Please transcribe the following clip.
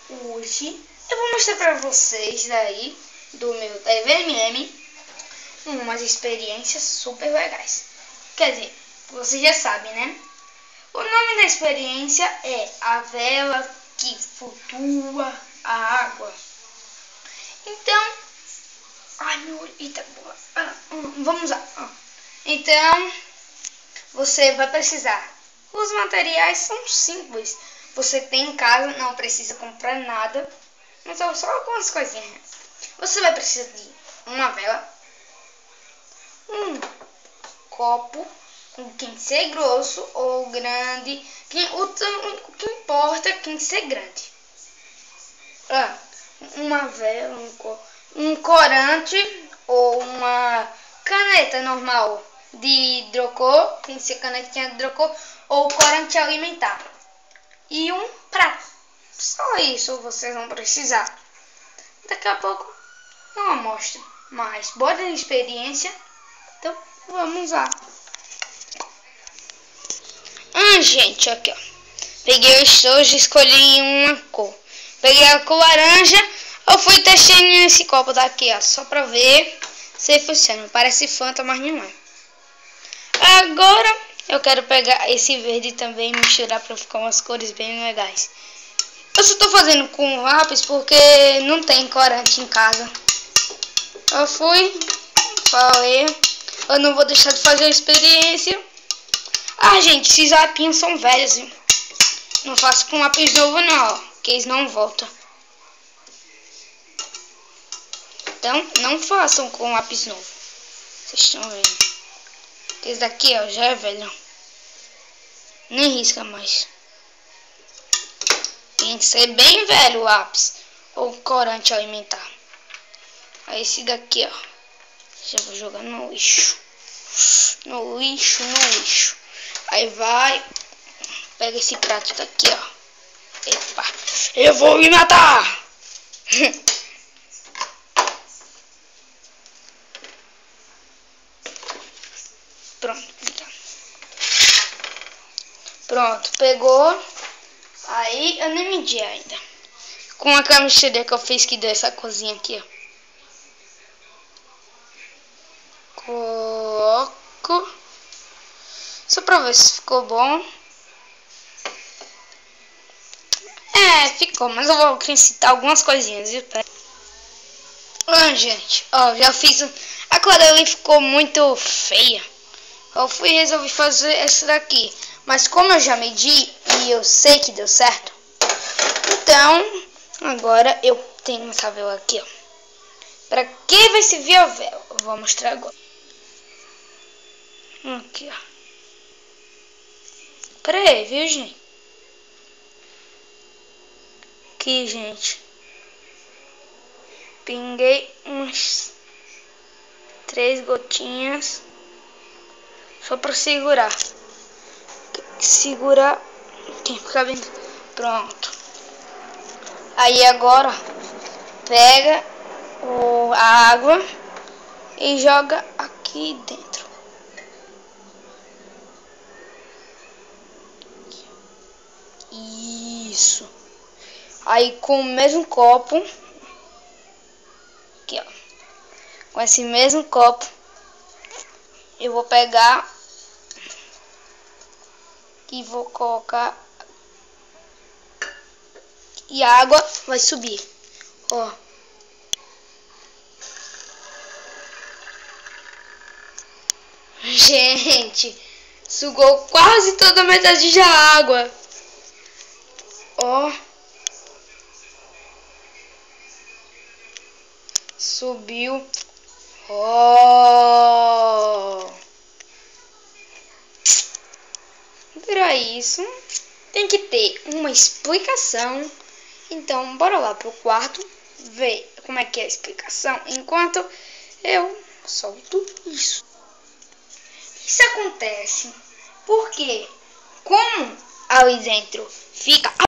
Hoje eu vou mostrar para vocês daí do meu TVMM umas experiências super legais. Quer dizer, vocês já sabem, né? O nome da experiência é a vela que flutua a água. Então, ai meu olho, eita, vamos lá. Então, você vai precisar. Os materiais são simples. Você tem em casa, não precisa comprar nada. Mas só algumas coisinhas. Você vai precisar de uma vela, um copo, tem que ser grosso ou grande. O que importa é tem que ser grande. Uma vela, um corante ou uma caneta normal de hidrocor, tem que ser canetinha de hidrocor ou corante alimentar. E um prato. Só isso vocês vão precisar. Daqui a pouco eu mostro. Mas bora na experiência. Então vamos lá. Gente, aqui ó. Peguei o estojo e escolhi uma cor. Peguei a cor laranja. Eu fui testando nesse copo daqui, ó. Só pra ver se funciona. Parece Fanta, mas não é. Agora eu quero pegar esse verde também e misturar pra ficar umas cores bem legais. Eu só tô fazendo com lápis porque não tem corante em casa. Eu falei, eu não vou deixar de fazer a experiência. Gente, esses lápis são velhos, viu? Não faço com lápis novo não, ó, que eles não voltam. Então, não façam com lápis novo. Vocês estão vendo. Esse daqui, ó, já é velho. Nem risca mais. Tem que ser bem velho o lápis. Ou corante alimentar. Aí esse daqui, ó. Já vou jogar no lixo. No lixo. Aí vai. Pega esse prato daqui, ó. Epa. Eu vou me matar. Pronto, pegou. Aí eu nem medi ainda. Com aquela mistura que eu fiz que deu essa cozinha aqui, ó. Coloco. Só pra ver se ficou bom. Ficou, mas eu vou acrescentar algumas coisinhas, viu? Gente, ó, já fiz. A cor dele ficou muito feia. Eu resolvi fazer essa daqui. Mas como eu já medi e eu sei que deu certo, então agora eu tenho essa vela aqui, ó. Pra que vai servir a vela? Eu vou mostrar agora. Aqui, ó. Pera aí, viu, gente? Aqui, gente. Pinguei umas 3 gotinhas. Só pra segurar. Segurar. Tem que ficar bem. Pronto. Aí agora pega a água e joga aqui dentro. Isso. Aí com o mesmo copo, aqui ó, com esse mesmo copo, eu vou pegar e vou colocar e a água vai subir, ó. Gente, sugou quase toda a metade da água, ó. Subiu, ó. Para isso tem que ter uma explicação. Então bora lá pro quarto ver como é que é a explicação enquanto eu solto isso. Isso acontece porque como ali dentro fica